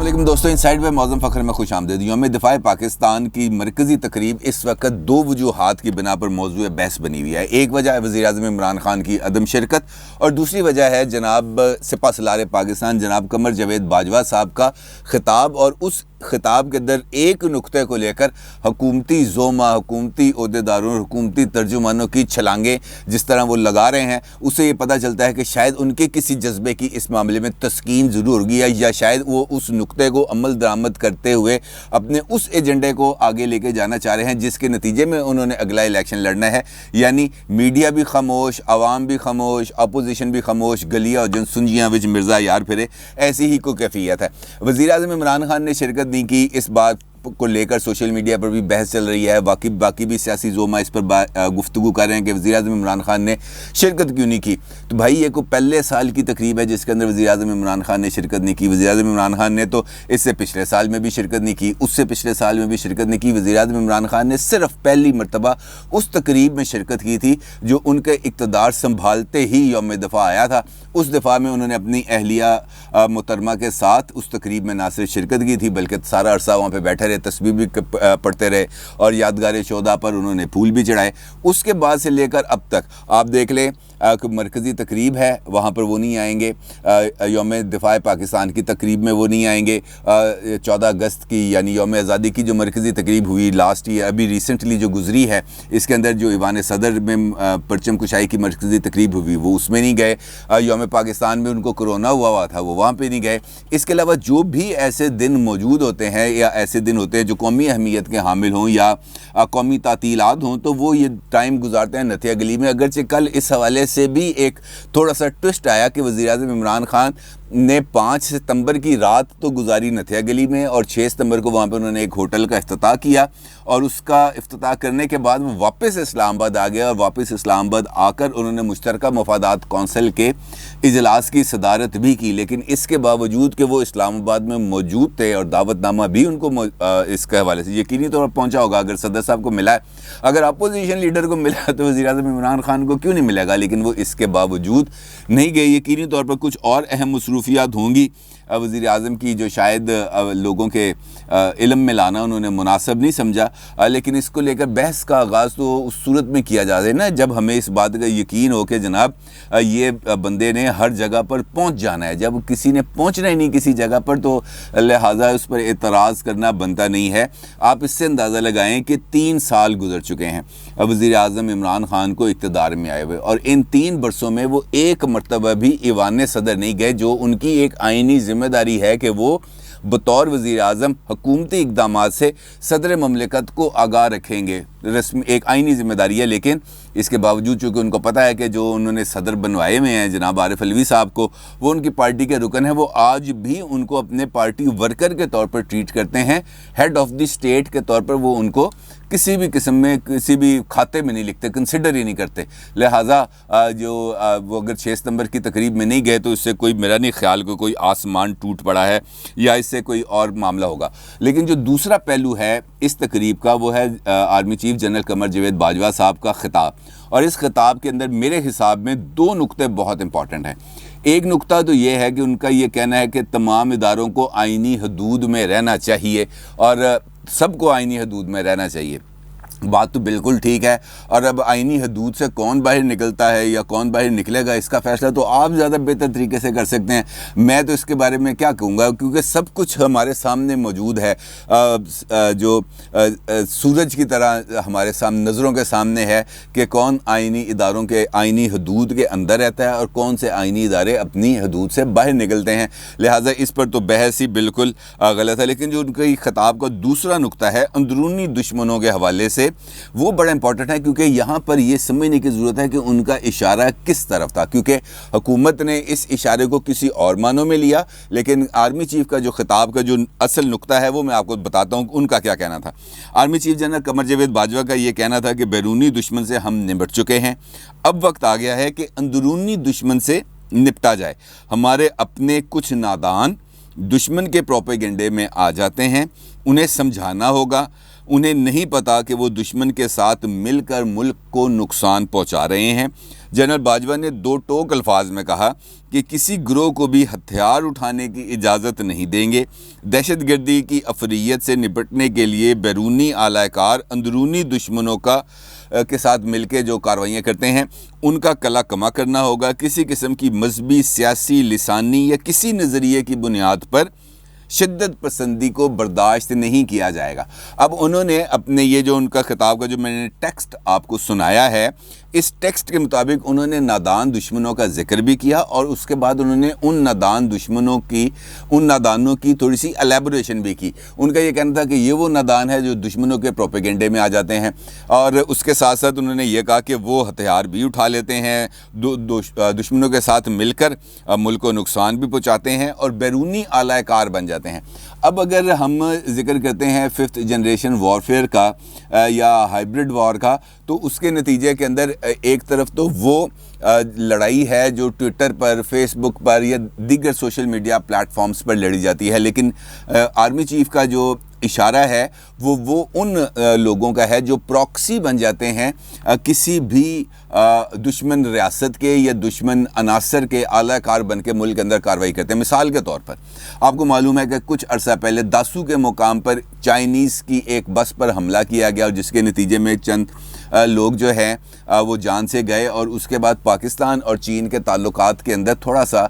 السلام علیکم دوستو، انسائیڈ بائی معظم فخر میں خوش آمدید۔ یوم دفاع پاکستان کی مرکزی تقریب اس وقت دو وجوہات کی بنا پر موضوع بحث بنی ہوئی ہے۔ ایک وجہ ہے وزیر اعظم عمران خان کی عدم شرکت، اور دوسری وجہ ہے جناب سپہ سالار پاکستان جناب قمر جاوید باجوہ صاحب کا خطاب، اور اس خطاب کے اندر ایک نقطے کو لے کر حکومتی زوما، حکومتی عہدیداروں، حکومتی ترجمانوں کی چھلانگیں جس طرح وہ لگا رہے ہیں، اس سے یہ پتہ چلتا ہے کہ شاید ان کے کسی جذبے کی اس معاملے میں تسکین ضرور ہوگی، یا شاید وہ اس نقطے کو عمل درآمد کرتے ہوئے اپنے اس ایجنڈے کو آگے لے کے جانا چاہ رہے ہیں جس کے نتیجے میں انہوں نے اگلا الیکشن لڑنا ہے۔ یعنی میڈیا بھی خاموش، عوام بھی خاموش، اپوزیشن بھی خاموش، گلیاں اور جن سنجیاں وچ مرزا یار پھرے، ایسی ہی کوئی کیفیت ہے۔ وزیر اعظم عمران خان نے شرکت نہیں کی، اس بات کو لے کر سوشل میڈیا پر بھی بحث چل رہی ہے، باقی بھی سیاسی زوما اس پر گفتگو کر رہے ہیں کہ وزیر اعظم عمران خان نے شرکت کیوں نہیں کی۔ تو بھائی یہ کوئی پہلے سال کی تقریب ہے جس کے اندر وزیر اعظم عمران خان نے شرکت نہیں کی۔ وزیر اعظم عمران خان نے تو اس سے پچھلے سال میں بھی شرکت نہیں کی، اس سے پچھلے سال میں بھی شرکت نہیں کی۔ وزیر اعظم عمران خان نے صرف پہلی مرتبہ اس تقریب میں شرکت کی تھی جو ان کے اقتدار سنبھالتے ہی یوم دفاع آیا تھا۔ اس دفاع میں انہوں نے اپنی اہلیہ محترمہ کے ساتھ اس تقریب میں نہ صرف شرکت کی تھی بلکہ سارا عرصہ وہاں پہ بیٹھے رہے، تسبیح بھی پڑھتے رہے، اور یادگار شہداء پر انہوں نے پھول بھی چڑھائے۔ اس کے بعد سے لے کر اب تک آپ دیکھ لیں کہ مرکزی تقریب ہے وہاں پر وہ نہیں آئیں گے، یوم دفاع پاکستان کی تقریب میں وہ نہیں آئیں گے، 14 اگست کی یعنی یوم آزادی کی جو مرکزی تقریب ہوئی لاسٹ ایئر، ابھی ریسنٹلی جو گزری ہے، اس کے اندر جو ایوان صدر میں پرچم کشائی کی مرکزی تقریب ہوئی وہ اس میں نہیں گئے۔ یوم پاکستان میں ان کو کرونا ہوا تھا، وہ وہاں پہ نہیں گئے۔ اس کے علاوہ جو بھی ایسے دن موجود ہوتے ہیں یا ایسے دن ہوتے ہیں جو قومی اہمیت کے حامل ہوں یا قومی تعطیلات ہوں، تو وہ یہ ٹائم گزارتے ہیں نتھیا گلی میں۔ اگرچہ کل اس حوالے سے بھی ایک تھوڑا سا ٹوسٹ آیا کہ وزیر اعظم عمران خان نے 5 ستمبر کی رات تو گزاری نتھیا گلی میں، اور 6 ستمبر کو وہاں پہ انہوں نے ایک ہوٹل کا افتتاح کیا، اور اس کا افتتاح کرنے کے بعد وہ واپس اسلام آباد آ گیا، اور واپس اسلام آباد آ کر انہوں نے مشترکہ مفادات کونسل کے اجلاس کی صدارت بھی کی۔ لیکن اس کے باوجود کہ وہ اسلام آباد میں موجود تھے اور دعوت نامہ بھی ان کو اس کے حوالے سے یقینی طور پر پہنچا ہوگا، اگر صدر صاحب کو ملا ہے، اگر اپوزیشن لیڈر کو ملا ہے تو وزیر اعظم عمران خان کو کیوں نہیں ملے گا، لیکن وہ اس کے باوجود نہیں گئے۔ یقینی طور پر کچھ اور اہم مصروفیات ہوں گی وزیر اعظم کی جو شاید لوگوں کے علم میں لانا انہوں نے مناسب نہیں سمجھا، لیکن اس کو لے کر بحث کا آغاز تو اس صورت میں کیا جا رہا ہے نا جب ہمیں اس بات کا یقین ہو کہ جناب یہ بندے نے ہر جگہ پر پہنچ جانا ہے۔ جب کسی نے پہنچنا ہی نہیں کسی جگہ پر تو لہٰذا اس پر اعتراض کرنا بنتا نہیں ہے۔ آپ اس سے اندازہ لگائیں کہ 3 سال گزر چکے ہیں وزیر اعظم عمران خان کو اقتدار میں آئے ہوئے، اور ان 3 برسوں میں وہ ایک مرتبہ بھی ایوان صدر نہیں گئے، جو ان کی ایک آئینی ذمہ داری ہے کہ وہ بطور وزیر اعظم حکومتی اقدامات سے صدر مملکت کو آگاہ رکھیں گے۔ رسمی ایک آئینی ذمہ داری ہے، لیکن اس کے باوجود چونکہ ان کو پتہ ہے کہ جو انہوں نے صدر بنوائے ہوئے ہیں جناب عارف علوی صاحب کو، وہ ان کی پارٹی کے رکن ہیں، وہ آج بھی ان کو اپنے پارٹی ورکر کے طور پر ٹریٹ کرتے ہیں، ہیڈ آف دی اسٹیٹ کے طور پر وہ ان کو کسی بھی قسم میں کسی بھی کھاتے میں نہیں لکھتے، کنسیڈر ہی نہیں کرتے۔ لہٰذا وہ اگر 6 ستمبر کی تقریب میں نہیں گئے تو اس سے کوئی میرا نہیں خیال کوئی آسمان ٹوٹ پڑا ہے یا اس سے کوئی اور معاملہ ہوگا۔ لیکن جو دوسرا پہلو ہے اس تقریب کا وہ ہے army chief general Qamar Javed Bajwa صاحب کا خطاب، اور اس خطاب کے اندر میرے حساب میں 2 نقطے بہت امپورٹنٹ ہیں۔ ایک نقطہ تو یہ ہے کہ ان کا یہ کہنا ہے کہ تمام اداروں کو آئینی حدود میں رہنا چاہیے اور سب کو آئینی حدود میں رہنا چاہیے۔ بات تو بالکل ٹھیک ہے، اور اب آئینی حدود سے کون باہر نکلتا ہے یا کون باہر نکلے گا اس کا فیصلہ تو آپ زیادہ بہتر طریقے سے کر سکتے ہیں۔ میں تو اس کے بارے میں کیا کہوں گا، کیونکہ سب کچھ ہمارے سامنے موجود ہے، جو سورج کی طرح ہمارے سامنے نظروں کے سامنے ہے کہ کون آئینی اداروں کے آئینی حدود کے اندر رہتا ہے اور کون سے آئینی ادارے اپنی حدود سے باہر نکلتے ہیں۔ لہٰذا اس پر تو بحث ہی بالکل غلط ہے۔ لیکن جو ان کے خطاب کا دوسرا نقطہ ہے اندرونی دشمنوں کے حوالے سے، وہ بڑا امپورٹنٹ ہے، کیونکہ یہاں پر یہ سمجھنے کی ضرورت ہے کہ ان کا اشارہ کس طرف تھا، کیونکہ حکومت نے اس اشارے کو کسی اور معنوں میں لیا، لیکن آرمی چیف کا جو خطاب کا جو اصل نقطہ ہے وہ میں آپ کو بتاتا ہوں ان کا کیا کہنا تھا۔ Army chief general Qamar Javed Bajwa کا یہ کہنا تھا کہ بیرونی دشمن سے ہم نمٹ چکے ہیں، اب وقت آ گیا ہے کہ اندرونی دشمن سے نپٹا جائے۔ ہمارے اپنے کچھ نادان دشمن کے پروپیگنڈے میں آ جاتے ہیں، انہیں سمجھانا ہوگا، انہیں نہیں پتا کہ وہ دشمن کے ساتھ مل کر ملک کو نقصان پہنچا رہے ہیں۔ جنرل باجوہ نے دو ٹوک الفاظ میں کہا کہ کسی گروہ کو بھی ہتھیار اٹھانے کی اجازت نہیں دیں گے۔ دہشت گردی کی افریت سے نپٹنے کے لیے بیرونی اعلی کار اندرونی دشمنوں کے ساتھ مل کے جو کارروائیاں کرتے ہیں ان کا کلا کما کرنا ہوگا۔ کسی قسم کی مذہبی، سیاسی، لسانی یا کسی نظریے کی بنیاد پر شدت پسندی کو برداشت نہیں کیا جائے گا۔ اب انہوں نے اپنے یہ جو ان کا خطاب کا جو میں نے ٹیکسٹ آپ کو سنایا ہے، اس ٹیکسٹ کے مطابق انہوں نے نادان دشمنوں کا ذکر بھی کیا، اور اس کے بعد انہوں نے ان نادانوں کی تھوڑی سی الیبوریشن بھی کی۔ ان کا یہ کہنا تھا کہ یہ وہ نادان ہے جو دشمنوں کے پروپیگنڈے میں آ جاتے ہیں، اور اس کے ساتھ ساتھ انہوں نے یہ کہا کہ وہ ہتھیار بھی اٹھا لیتے ہیں، دشمنوں کے ساتھ مل کر ملک کو نقصان بھی پہنچاتے ہیں اور بیرونی اعلی کار بن جاتے ہیں۔ اب اگر ہم ذکر کرتے ہیں 5th جنریشن وارفیئر کا یا ہائبرڈ وار کا، تو اس کے نتیجے کے اندر ایک طرف تو وہ لڑائی ہے جو ٹویٹر پر، فیس بک پر یا دیگر سوشل میڈیا پلیٹ فارمز پر لڑی جاتی ہے، لیکن آرمی چیف کا جو اشارہ ہے وہ ان لوگوں کا ہے جو پراکسی بن جاتے ہیں کسی بھی دشمن ریاست کے یا دشمن عناصر کے اعلی کار بن کے ملک کے اندر کارروائی کرتے ہیں۔ مثال کے طور پر آپ کو معلوم ہے کہ کچھ عرصہ پہلے داسو کے مقام پر چائنیز کی ایک بس پر حملہ کیا گیا، اور جس کے نتیجے میں چند لوگ جو ہیں وہ جان سے گئے، اور اس کے بعد پاکستان اور چین کے تعلقات کے اندر تھوڑا سا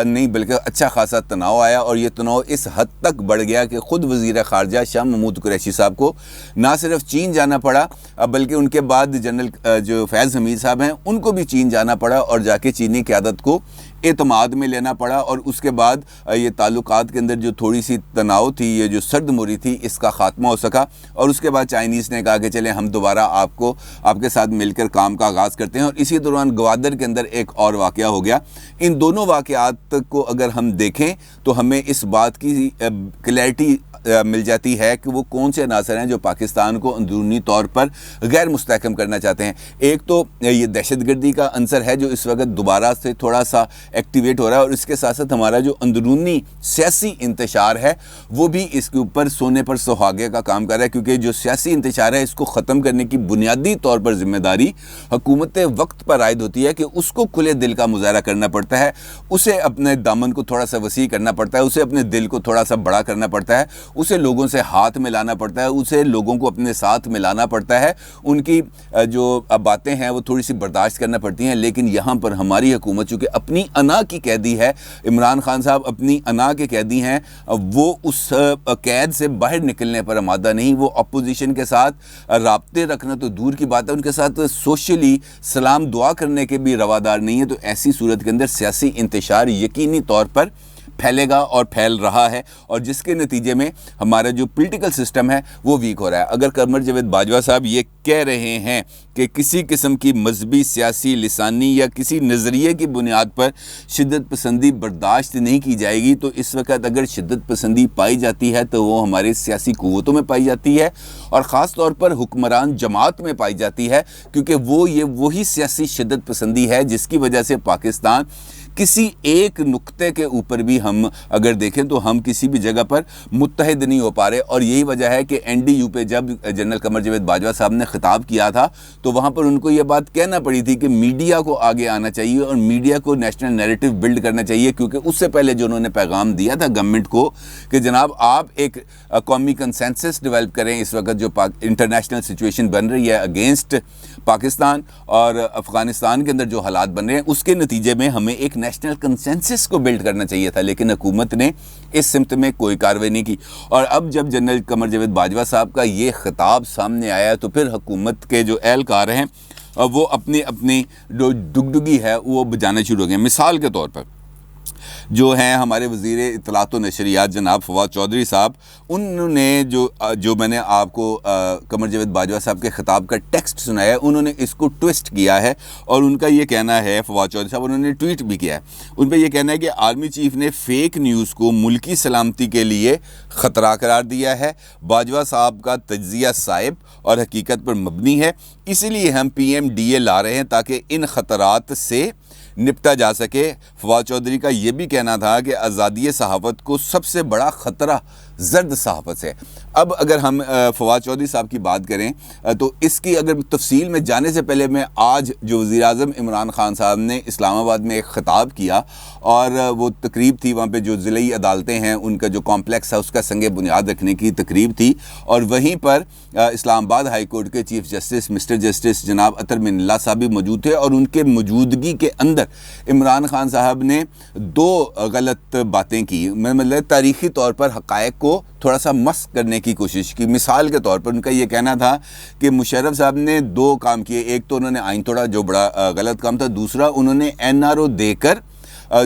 نہیں بلکہ اچھا خاصا تناؤ آیا، اور یہ تناؤ اس حد تک بڑھ گیا کہ خود وزیر خارجہ شاہ محمود قریشی صاحب کو نہ صرف چین جانا پڑا بلکہ ان کے بعد جنرل جو فیض حمید صاحب ہیں ان کو بھی چین جانا پڑا اور جا کے چینی قیادت کو اعتماد میں لینا پڑا، اور اس کے بعد یہ تعلقات کے اندر جو تھوڑی سی تناؤ تھی، یہ جو سرد موری تھی، اس کا خاتمہ ہو سکا، اور اس کے بعد چائنیز نے کہا کہ چلیں ہم دوبارہ آپ کے ساتھ مل کر کام کا آغاز کرتے ہیں، اور اسی دوران گوادر کے اندر ایک اور واقعہ ہو گیا۔ ان دونوں واقعات کو اگر ہم دیکھیں تو ہمیں اس بات کی کلیئرٹی مل جاتی ہے کہ وہ کون سے عناصر ہیں جو پاکستان کو اندرونی طور پر غیر مستحکم کرنا چاہتے ہیں۔ ایک تو یہ دہشت گردی کا عنصر ہے جو اس وقت دوبارہ سے تھوڑا سا ایکٹیویٹ ہو رہا ہے، اور اس کے ساتھ ساتھ ہمارا جو اندرونی سیاسی انتشار ہے وہ بھی اس کے اوپر سونے پر سہاگے کا کام کر رہا ہے، کیونکہ جو سیاسی انتشار ہے اس کو ختم کرنے کی بنیادی طور پر ذمہ داری حکومت وقت پر عائد ہوتی ہے کہ اس کو کھلے دل کا مظاہرہ کرنا پڑتا ہے، اسے اپنے دامن کو تھوڑا سا وسیع کرنا پڑتا ہے، اسے اپنے دل کو تھوڑا سا بڑا کرنا پڑتا ہے، اسے لوگوں سے ہاتھ ملانا پڑتا ہے، اسے لوگوں کو اپنے ساتھ ملانا پڑتا ہے، ان کی جو باتیں ہیں وہ تھوڑی سی برداشت کرنا پڑتی ہیں۔ لیکن یہاں پر ہماری حکومت چونکہ اپنی انا کی قیدی ہے، عمران خان صاحب اپنی انا کے قیدی ہیں، وہ اس قید سے باہر نکلنے پر آمادہ نہیں، وہ اپوزیشن کے ساتھ رابطے رکھنا تو دور کی بات ہے، ان کے ساتھ سوشلی سلام دعا کرنے کے بھی روادار نہیں ہے۔ تو ایسی صورت کے اندر سیاسی انتشار یقینی طور پر پھیلے گا اور پھیل رہا ہے، اور جس کے نتیجے میں ہمارا جو پولیٹیکل سسٹم ہے وہ ویک ہو رہا ہے۔ اگر قمر جاوید باجوہ صاحب یہ کہہ رہے ہیں کہ کسی قسم کی مذہبی، سیاسی، لسانی یا کسی نظریے کی بنیاد پر شدت پسندی برداشت نہیں کی جائے گی، تو اس وقت اگر شدت پسندی پائی جاتی ہے تو وہ ہمارے سیاسی قوتوں میں پائی جاتی ہے، اور خاص طور پر حکمران جماعت میں پائی جاتی ہے، کیونکہ وہی سیاسی شدت پسندی ہے جس کی وجہ سے پاکستان کسی ایک نقطے کے اوپر بھی ہم اگر دیکھیں تو ہم کسی بھی جگہ پر متحد نہیں ہو پا رہے، اور یہی وجہ ہے کہ NDU پہ جب جنرل قمر جاوید باجوہ صاحب نے خطاب کیا تھا تو وہاں پر ان کو یہ بات کہنا پڑی تھی کہ میڈیا کو آگے آنا چاہیے اور میڈیا کو نیشنل نیریٹو بلڈ کرنا چاہیے، کیونکہ اس سے پہلے جو انہوں نے پیغام دیا تھا گورنمنٹ کو کہ جناب آپ ایک قومی کنسنسس ڈیولپ کریں، اس وقت جو انٹرنیشنل سچویشن بن رہی ہے اگینسٹ پاکستان اور افغانستان کے اندر جو حالات بن رہے ہیں، اس کے نتیجے میں ہمیں ایک نیشنل کنسنسس کو بلڈ کرنا چاہیے تھا، لیکن حکومت نے اس سمت میں کوئی کارروائی نہیں کی۔ اور اب جب جنرل قمر جاوید باجوہ صاحب کا یہ خطاب سامنے آیا تو پھر حکومت کے جو اہلکار ہیں وہ اپنی جو ڈگڈگی ہے وہ بجانا شروع ہو گئے۔ مثال کے طور پر جو ہیں ہمارے وزیر اطلاعات و نشریات جناب فواد چودھری صاحب، انہوں نے جو میں نے آپ کو قمر جاوید باجوہ صاحب کے خطاب کا ٹیکسٹ سنایا ہے، انہوں نے اس کو ٹویسٹ کیا ہے، اور ان کا یہ کہنا ہے، فواد چودھری صاحب انہوں نے ٹویٹ بھی کیا ہے، ان پہ یہ کہنا ہے کہ آرمی چیف نے فیک نیوز کو ملکی سلامتی کے لیے خطرہ قرار دیا ہے، باجوہ صاحب کا تجزیہ صائب اور حقیقت پر مبنی ہے، اسی لیے ہم PMDA لا رہے ہیں تاکہ ان خطرات سے نپٹا جا سکے۔ فواد چودھری کا یہ بھی کہنا تھا کہ آزادی صحافت کو سب سے بڑا خطرہ زرد صحافت سے۔ اب اگر ہم فواد چودھری صاحب کی بات کریں تو اس کی اگر تفصیل میں جانے سے پہلے میں آج جو وزیر اعظم عمران خان صاحب نے اسلام آباد میں ایک خطاب کیا اور وہ تقریب تھی وہاں پہ جو ضلعی عدالتیں ہیں ان کا جو کمپلیکس ہے اس کا سنگ بنیاد رکھنے کی تقریب تھی، اور وہیں پر اسلام آباد ہائی کورٹ کے چیف جسٹس مسٹر جسٹس جناب اطہر من اللہ صاحب بھی موجود تھے، اور ان کے موجودگی کے اندر عمران خان صاحب نے دو غلط باتیں کی، مطلب تاریخی طور پر حقائق کو تھوڑا سا مسخ کرنے کی کوشش کی۔ مثال کے طور پر ان کا یہ کہنا تھا کہ مشرف صاحب نے دو کام کیے، ایک تو انہوں نے آئین توڑا جو بڑا غلط کام تھا، دوسرا انہوں نے NRO دے کر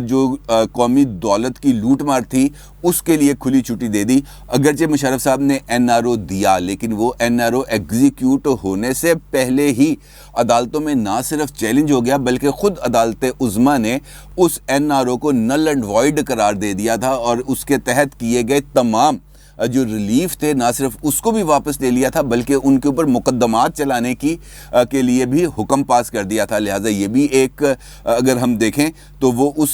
جو قومی دولت کی لوٹ مار تھی اس کے لیے کھلی چھٹی دے دی۔ اگرچہ مشرف صاحب نے NRO دیا لیکن وہ NRO ایگزیکیوٹ ہونے سے پہلے ہی عدالتوں میں نہ صرف چیلنج ہو گیا بلکہ خود عدالت عظمیٰ نے اس NRO کو نل اینڈ وائڈ قرار دے دیا تھا، اور اس کے تحت کیے گئے تمام جو ریلیف تھے نہ صرف اس کو بھی واپس لے لیا تھا بلکہ ان کے اوپر مقدمات چلانے کے لیے بھی حکم پاس کر دیا تھا۔ لہٰذا یہ بھی ایک اگر ہم دیکھیں تو وہ اس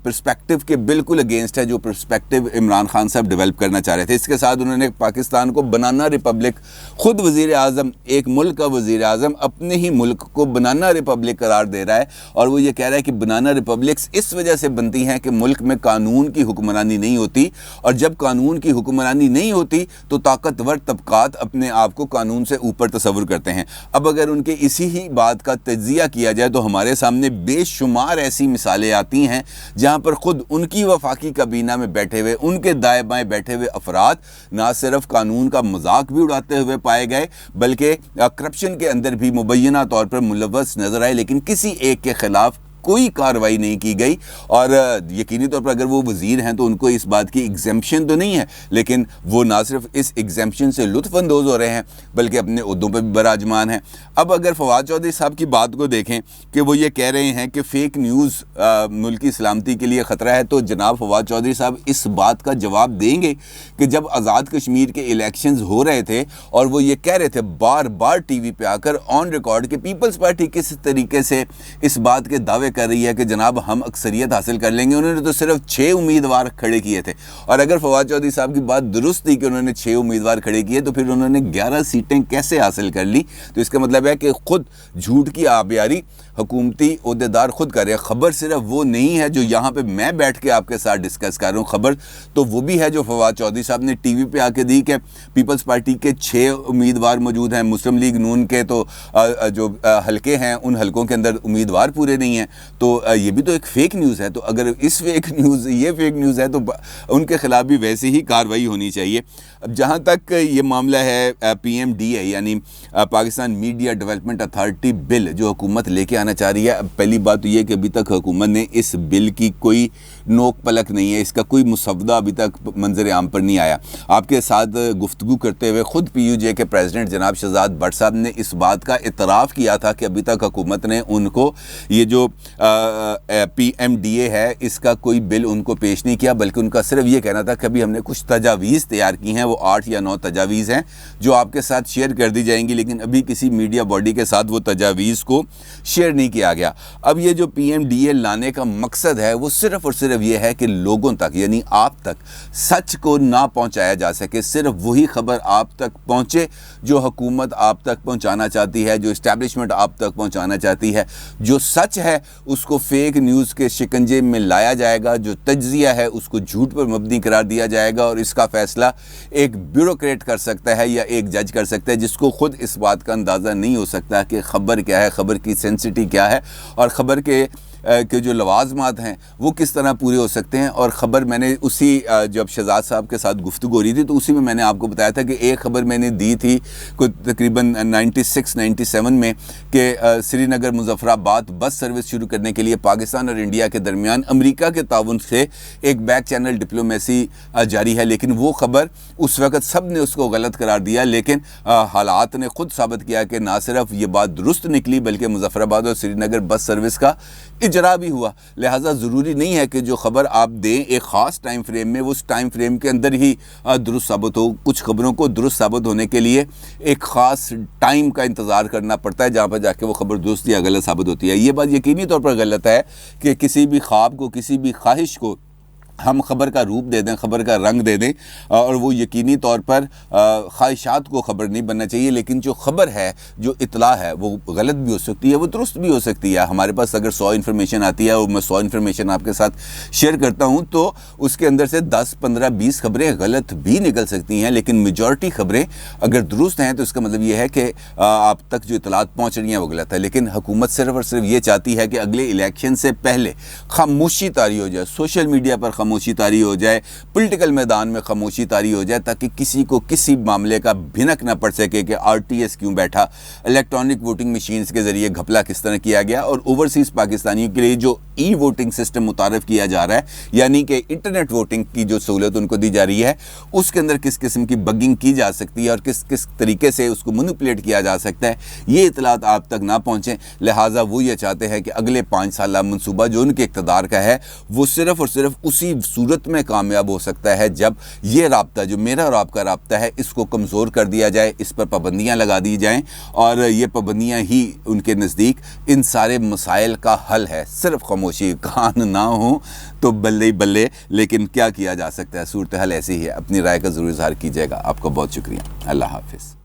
پرسپیکٹو کے بالکل اگینسٹ ہے جو پرسپیکٹو عمران خان صاحب ڈیولپ کرنا چاہ رہے تھے۔ اس کے ساتھ انہوں نے پاکستان کو بنانا ریپبلک، خود وزیر اعظم ایک ملک کا وزیر اعظم اپنے ہی ملک کو بنانا ریپبلک قرار دے رہا ہے، اور وہ یہ کہہ رہا ہے کہ بنانا ریپبلکس اس وجہ سے بنتی ہیں کہ ملک میں قانون کی حکمرانی نہیں ہوتی، اور جب قانون کی حکمرانی نہیں ہوتی تو طاقتور طبقات اپنے آپ کو قانون سے اوپر تصور کرتے ہیں۔ اب اگر ان کے اسی ہی بات کا تجزیہ کیا جائے تو ہمارے سامنے بے شمار ایسی مثالیں آتی ہیں جہاں پر خود ان کی وفاقی کابینہ میں بیٹھے ہوئے، ان کے دائیں بائیں بیٹھے ہوئے افراد نہ صرف قانون کا مذاق بھی اڑاتے ہوئے پائے گئے بلکہ کرپشن کے اندر بھی مبینہ طور پر ملوث نظر آئے، لیکن کسی ایک کے خلاف کوئی کارروائی نہیں کی گئی۔ اور یقینی طور پر اگر وہ وزیر ہیں تو ان کو اس بات کی ایگزیمپشن تو نہیں ہے، لیکن وہ نہ صرف اس ایگزیمپشن سے لطف اندوز ہو رہے ہیں بلکہ اپنے عہدوں پہ بھی براجمان ہیں۔ اب اگر فواد چودھری صاحب کی بات کو دیکھیں کہ وہ یہ کہہ رہے ہیں کہ فیک نیوز ملکی سلامتی کے لیے خطرہ ہے، تو جناب فواد چودھری صاحب اس بات کا جواب دیں گے کہ جب آزاد کشمیر کے الیکشنز ہو رہے تھے اور وہ یہ کہہ رہے تھے بار بار ٹی وی پہ آ کر آن ریکارڈ کہ پیپلز پارٹی کس طریقے سے اس بات کے دعوے کر رہی ہے کہ جناب ہم اکثریت حاصل کر لیں گے، انہوں نے تو صرف 6 امیدوار کھڑے کیے تھے، اور اگر فواد چودھری صاحب کی بات درست تھی کہ انہوں نے 6 امیدوار کھڑے کیے تو پھر انہوں نے 11 سیٹیں کیسے حاصل کر لی؟ تو اس کا مطلب ہے کہ خود جھوٹ کی آبیاری حکومتی عہدیدار خود کر رہے ہیں۔ خبر صرف وہ نہیں ہے جو یہاں پہ میں بیٹھ کے آپ کے ساتھ ڈسکس کر رہا ہوں، خبر تو وہ بھی ہے جو فواد چودھری صاحب نے ٹی وی پہ آ کے دی کہ پیپلز پارٹی کے 6 امیدوار موجود ہیں، مسلم لیگ نون کے تو جو حلقے ہیں ان حلقوں کے اندر امیدوار پورے نہیں ہیں، تو یہ بھی تو ایک فیک نیوز ہے۔ تو اگر یہ فیک نیوز ہے تو ان کے خلاف بھی ویسے ہی کارروائی ہونی چاہیے۔ اب جہاں تک یہ معاملہ ہے PMDA یعنی پاکستان میڈیا ڈیولپمنٹ اتھارٹی بل جو حکومت لے کے آنا چاہ رہی ہے، پہلی بات تو یہ کہ ابھی تک حکومت نے اس بل کی کوئی نوک پلک نہیں ہے، اس کا کوئی مسودہ ابھی تک منظر عام پر نہیں آیا۔ آپ کے ساتھ گفتگو کرتے ہوئے خود PUJ کے پریزیڈنٹ جناب شہزاد بٹ صاحب نے اس بات کا اعتراف کیا تھا کہ ابھی تک حکومت نے ان کو یہ جو PMDA ہے اس کا کوئی بل ان کو پیش نہیں کیا، بلکہ ان کا صرف یہ کہنا تھا کہ ابھی ہم نے کچھ تجاویز تیار کی ہیں، وہ 8 یا 9 تجاویز ہیں جو آپ کے ساتھ شیئر کر دی جائیں گی، لیکن ابھی کسی میڈیا باڈی کے ساتھ وہ تجاویز کو شیئر نہیں کیا گیا۔ اب یہ جو PMDA لانے کا مقصد ہے وہ صرف اور صرف یہ ہے کہ لوگوں تک یعنی آپ تک سچ کو نہ پہنچایا جا سکے، صرف وہی خبر آپ تک پہنچے جو حکومت آپ تک پہنچانا چاہتی ہے، جو اسٹیبلشمنٹ آپ تک پہنچانا چاہتی ہے۔ جو سچ ہے اس کو فیک نیوز کے شکنجے میں لایا جائے گا، جو تجزیہ ہے اس کو جھوٹ پر مبنی قرار دیا جائے گا، اور اس کا فیصلہ ایک بیوروکریٹ کر سکتا ہے یا ایک جج کر سکتا ہے جس کو خود اس بات کا اندازہ نہیں ہو سکتا کہ خبر کیا ہے، خبر کی سینسٹی کیا ہے، اور خبر کے جو لوازمات ہیں وہ کس طرح پورے ہو سکتے ہیں۔ اور خبر میں نے اسی جب شہزاد صاحب کے ساتھ گفتگو ہو رہی تھی تو اسی میں نے آپ کو بتایا تھا کہ ایک خبر میں نے دی تھی کوئی تقریباً 96-97 میں کہ سری نگر مظفرآباد بس سروس شروع کرنے کے لیے پاکستان اور انڈیا کے درمیان امریکہ کے تعاون سے ایک بیک چینل ڈپلومیسی جاری ہے، لیکن وہ خبر اس وقت سب نے اس کو غلط قرار دیا، لیکن حالات نے خود ثابت کیا کہ نہ صرف یہ بات درست نکلی بلکہ مظفرآباد اور سری نگر بس سروس کا اجرا بھی ہوا۔ لہٰذا ضروری نہیں ہے کہ جو خبر آپ دیں ایک خاص ٹائم فریم میں وہ اس ٹائم فریم کے اندر ہی درست ثابت ہو۔ کچھ خبروں کو درست ثابت ہونے کے لیے ایک خاص ٹائم کا انتظار کرنا پڑتا ہے جہاں پر جا کے وہ خبر درست یا غلط ثابت ہوتی ہے۔ یہ بات یقینی طور پر غلط ہے کہ کسی بھی خواب کو، کسی بھی خواہش کو ہم خبر کا روپ دے دیں، خبر کا رنگ دے دیں، اور وہ یقینی طور پر خواہشات کو خبر نہیں بننا چاہیے، لیکن جو خبر ہے، جو اطلاع ہے، وہ غلط بھی ہو سکتی ہے، وہ درست بھی ہو سکتی ہے۔ ہمارے پاس اگر 100 انفارمیشن آتی ہے اور میں 100 انفارمیشن آپ کے ساتھ شیئر کرتا ہوں تو اس کے اندر سے 10 15 20 خبریں غلط بھی نکل سکتی ہیں، لیکن میجورٹی خبریں اگر درست ہیں تو اس کا مطلب یہ ہے کہ آپ تک جو اطلاعات پہنچ رہی ہیں وہ غلط ہے۔ لیکن حکومت صرف اور صرف یہ چاہتی ہے کہ اگلے الیکشن سے پہلے خاموشی طاری ہو جائے، سوشل میڈیا پر خاموشی طاری ہو جائے، پولیٹیکل میدان میں خاموشی طاری ہو جائے، تاکہ کسی کو کسی معاملے کا بھنک نہ پڑ سکے کہ آر ٹی ایس کیوں بیٹھا، الیکٹرانک ووٹنگ مشینز کے ذریعے گھپلا کس طرح کیا گیا، اور اوورسیز پاکستانیوں کے لیے جو ای ووٹنگ سسٹم متعارف کیا جا رہا ہے، یعنی کہ انٹرنیٹ ووٹنگ کی جو سہولت ان کو دی جا رہی ہے، اس کے اندر کس قسم کی بگنگ کی جا سکتی ہے اور کس طریقے سے اس کو مینیپولیٹ کیا جا سکتا ہے، یہ اطلاعات آپ تک نہ پہنچیں۔ لہٰذا وہ یہ چاہتے ہیں کہ اگلے 5 سالہ منصوبہ جو ان کے اقتدار کا ہے وہ صرف اور صرف اسی صورت میں کامیاب ہو سکتا ہے جب یہ رابطہ جو میرا اور آپ کا رابطہ ہے اس کو کمزور کر دیا جائے، اس پر پابندیاں لگا دی جائیں، اور یہ پابندیاں ہی ان کے نزدیک ان سارے مسائل کا حل ہے۔ صرف خاموشی، کان نہ ہوں تو بلے ہی بلے، لیکن کیا کیا جا سکتا ہے، صورتحال ایسی ہی ہے۔ اپنی رائے کا ضرور اظہار کیجیے گا۔ آپ کا بہت شکریہ۔ اللہ حافظ۔